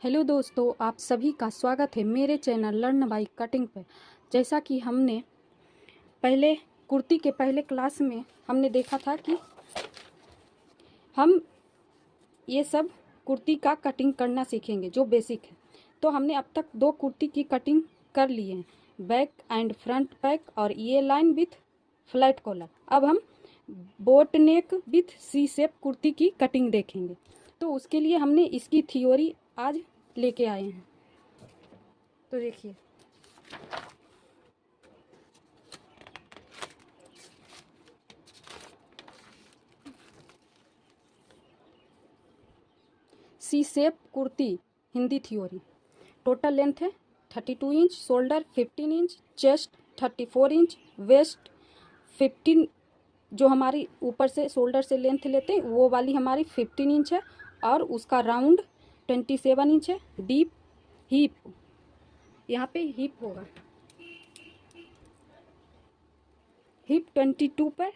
Hello दोस्तों, आप सभी का स्वागत है मेरे चैनल लर्न बाय कटिंग पर। जैसा कि हमने पहले कुर्ती के पहले क्लास में हमने देखा था कि हम ये सब कुर्ती का कटिंग करना सीखेंगे जो बेसिक है। तो हमने अब तक 2 कुर्ती की कटिंग कर लिए हैं, बैक एंड फ्रंट बैक और ये लाइन विथ फ्लैट कॉलर। अब हम boat neck with C shape kurti की कटिंग देखेंगे। तो उसके लिए हमने इसकी थ्योरी आज लेके आए हैं। तो देखिए, C shape kurti Hindi theory. Total length है 32 inch, shoulder 15 inch, chest 34 inch, waist 15, जो हमारी ऊपर से शोल्डर से लेंथ लेते हैं वो वाली हमारी 15 इंच है, और उसका राउंड 27 इंच है। डीप हिप, यहाँ पे हिप होगा, हिप 22 पर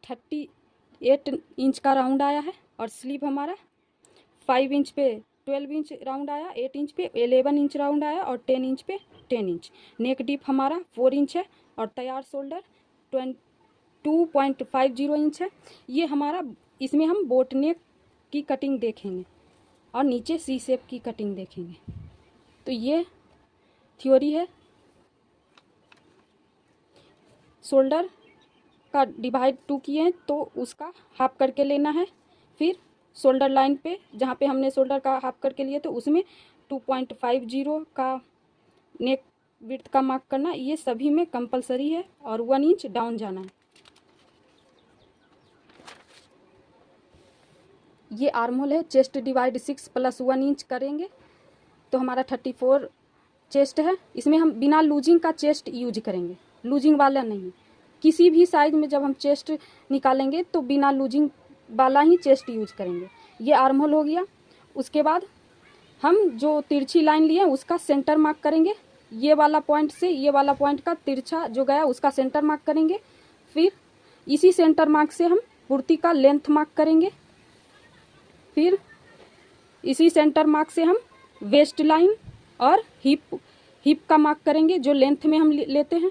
38 इंच का राउंड आया है, और स्लीव हमारा 5 इंच पे 12 इंच राउंड आया, 8 इंच पे 11 इंच राउंड आया, और 10 इंच पे 10 इंच। नेक डीप हमारा 4 इंच है, और तैयार शोल्डर 2.50 इंच है। ये हमारा, इसमें हम बोट नेक की कटिंग देखेंगे और नीचे सी शेप की कटिंग देखेंगे। तो ये थ्योरी है। शोल्डर का डिवाइड 2 किए हैं तो उसका हाफ करके लेना है। फिर शोल्डर लाइन पे जहाँ पे हमने शोल्डर का हाफ करके लिए तो उसमें 2.50 का नेक विड्थ का मार्क करना, ये सभी में कंपलसरी है, और 1 इंच डाउन जाना है। ये आर्म होल है, चेस्ट डिवाइड 6 + 1 इंच करेंगे तो हमारा 34 चेस्ट है। इसमें हम बिना लूजिंग का चेस्ट यूज करेंगे, लूजिंग वाला नहीं। किसी भी साइज में जब हम चेस्ट निकालेंगे तो बिना लूजिंग वाला ही चेस्ट यूज करेंगे। ये आर्म होल हो गया। उसके बाद हम जो तिरछी लाइन लिए उसका सेंटर मार्क करेंगे। ये वाला पॉइंट से ये वाला पॉइंट का तिरछा जो गया उसका सेंटर मार्क करेंगे। फिर इसी सेंटर मार्क से हम कुर्ती का लेंथ मार्क करेंगे। फिर इसी सेंटर मार्क से हम वेस्ट लाइन और हिप का मार्क करेंगे जो लेंथ में हम लेते हैं।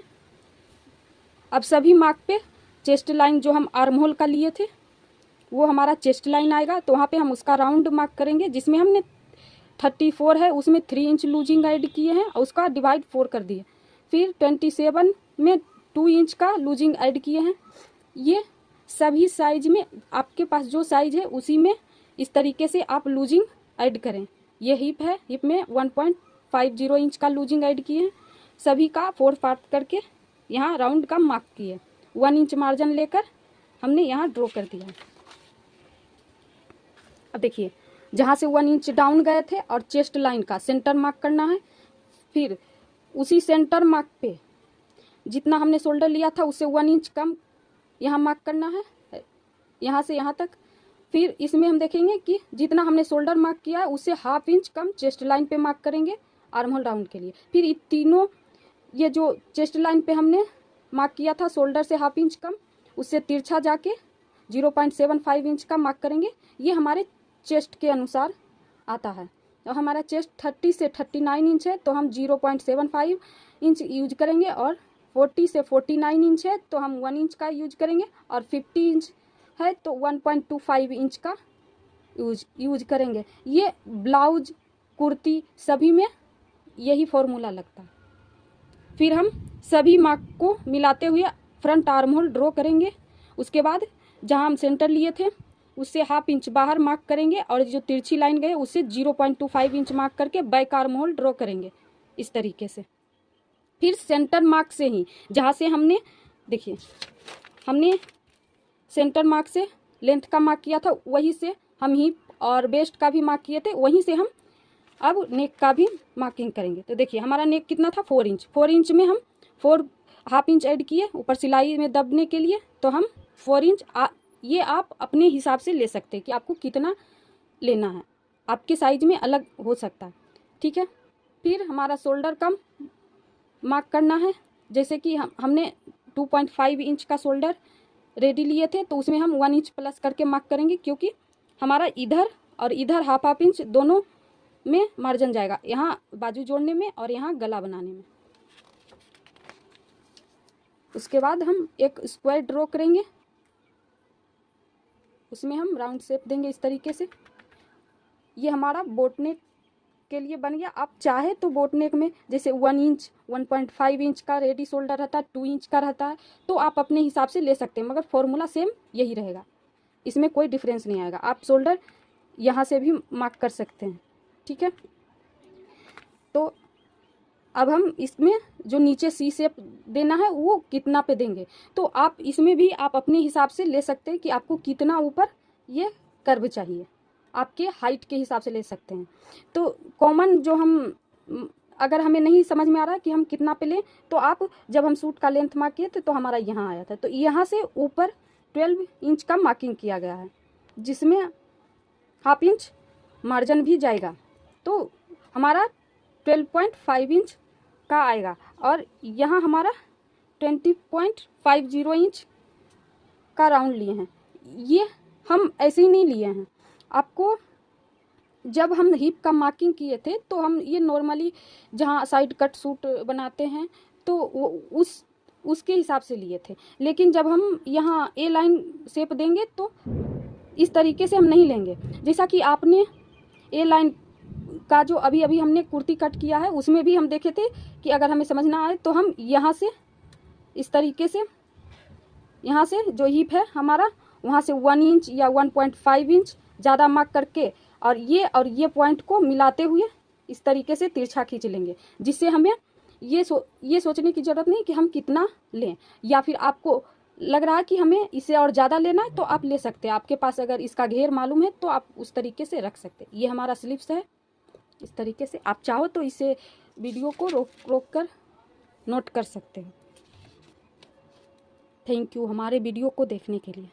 अब सभी मार्क पे चेस्ट लाइन जो हम आर्म होल का लिए थे वो हमारा चेस्ट लाइन आएगा, तो वहाँ पे हम उसका राउंड मार्क करेंगे। जिसमें हमने 34 है उसमें 3 इंच लूजिंग ऐड किए हैं और उसका डिवाइड 4 कर दिए। फिर 27 में 2 इंच का लूजिंग ऐड किए हैं। ये सभी साइज में आपके पास जो साइज है उसी में इस तरीके से आप लूजिंग ऐड करें। ये हिप है, हिप में 1.50 इंच का लूजिंग ऐड किए हैं। सभी का 4 पार्ट करके यहाँ राउंड का मार्क किए। 1 इंच मार्जिन लेकर हमने यहाँ ड्रॉ कर दिया। अब देखिए, जहाँ से 1 इंच डाउन गए थे और चेस्ट लाइन का सेंटर मार्क करना है। फिर उसी सेंटर मार्क पे जितना हमने शोल्डर लिया था उससे 1 इंच कम यहाँ मार्क करना है, यहाँ से यहाँ तक। फिर इसमें हम देखेंगे कि जितना हमने शोल्डर मार्क किया है उससे ½ इंच कम चेस्ट लाइन पे मार्क करेंगे आर्म होल राउंड के लिए। फिर ये तीनों, ये जो चेस्ट लाइन पे हमने मार्क किया था शोल्डर से ½ इंच कम, उससे तिरछा जाके 0.75 इंच का मार्क करेंगे। ये हमारे चेस्ट के अनुसार आता है। और हमारा चेस्ट 30 से 39 इंच है तो हम 0.75 इंच यूज करेंगे, और 40 से 49 इंच है तो हम 1 इंच का यूज करेंगे, और 50 इंच है तो 1.25 इंच का यूज करेंगे। ये ब्लाउज, कुर्ती सभी में यही फॉर्मूला लगता है। फिर हम सभी मार्क को मिलाते हुए फ्रंट आर्म होल ड्रॉ करेंगे। उसके बाद जहां हम सेंटर लिए थे उससे ½ इंच बाहर मार्क करेंगे, और जो तिरछी लाइन गए उससे 0.25 इंच मार्क करके बैक आर्म होल ड्रॉ करेंगे इस तरीके से। फिर सेंटर मार्क से ही जहाँ से हमने, देखिए हमने सेंटर मार्क से लेंथ का मार्क किया था वहीं से हम हिप और वेस्ट का भी मार्क किए थे, वहीं से हम अब नेक का भी मार्किंग करेंगे। तो देखिए हमारा नेक कितना था, 4 इंच। 4 इंच में हम 4 ½ इंच ऐड किए ऊपर सिलाई में दबने के लिए, तो हम 4 इंच ये आप अपने हिसाब से ले सकते हैं कि आपको कितना लेना है, आपके साइज में अलग हो सकता है, ठीक है। फिर हमारा शोल्डर कम मार्क करना है। जैसे कि हमने 2.5 इंच का शोल्डर रेडी लिए थे तो उसमें हम 1 इंच प्लस करके मार्क करेंगे, क्योंकि हमारा इधर और इधर ½ इंच दोनों में मार्जिन जाएगा, यहाँ बाजू जोड़ने में और यहाँ गला बनाने में। उसके बाद हम एक स्क्वायर ड्रॉ करेंगे, उसमें हम राउंड शेप देंगे इस तरीके से। ये हमारा बोट नेक के लिए बन गया। आप चाहे तो बोट नेक में जैसे 1 इंच 1.5 इंच का रेडी शोल्डर रहता है, 2 इंच का रहता है, तो आप अपने हिसाब से ले सकते हैं, मगर फॉर्मूला सेम यही रहेगा, इसमें कोई डिफरेंस नहीं आएगा। आप शोल्डर यहाँ से भी मार्क कर सकते हैं, ठीक है। तो अब हम इसमें जो नीचे सी शेप देना है वो कितना पे देंगे, तो आप इसमें भी आप अपने हिसाब से ले सकते हैं कि आपको कितना ऊपर ये कर्व चाहिए, आपके हाइट के हिसाब से ले सकते हैं। तो कॉमन जो हम अगर हमें नहीं समझ में आ रहा है कि हम कितना पे लें, तो आप जब हम सूट का लेंथ मार्क किए थे तो हमारा यहाँ आया था, तो यहाँ से ऊपर 12 इंच का मार्किंग किया गया है, जिसमें ½ इंच मार्जिन भी जाएगा, तो हमारा 12.5 इंच का आएगा। और यहाँ हमारा 20.50 इंच का राउंड लिए हैं। ये हम ऐसे ही नहीं लिए हैं, आपको जब हम हिप का मार्किंग किए थे तो हम ये नॉर्मली जहाँ साइड कट सूट बनाते हैं तो वो उसके हिसाब से लिए थे, लेकिन जब हम यहाँ ए लाइन शेप देंगे तो इस तरीके से हम नहीं लेंगे। जैसा कि आपने ए लाइन का जो अभी अभी हमने कुर्ती कट किया है उसमें भी हम देखे थे कि अगर हमें समझ ना आए तो हम यहाँ से इस तरीके से, यहाँ से जो हिप है हमारा वहाँ से 1 इंच या 1.5 इंच ज़्यादा मार्क करके और ये पॉइंट को मिलाते हुए इस तरीके से तिरछा खींच लेंगे, जिससे हमें ये सोचने की ज़रूरत नहीं कि हम कितना लें, या फिर आपको लग रहा है कि हमें इससे और ज़्यादा लेना है तो आप ले सकते हैं। आपके पास अगर इसका घेर मालूम है तो आप उस तरीके से रख सकते हैं। ये हमारा स्लीव्स है, इस तरीके से आप चाहो तो इसे वीडियो को रोक कर नोट कर सकते हैं। थैंक यू हमारे वीडियो को देखने के लिए।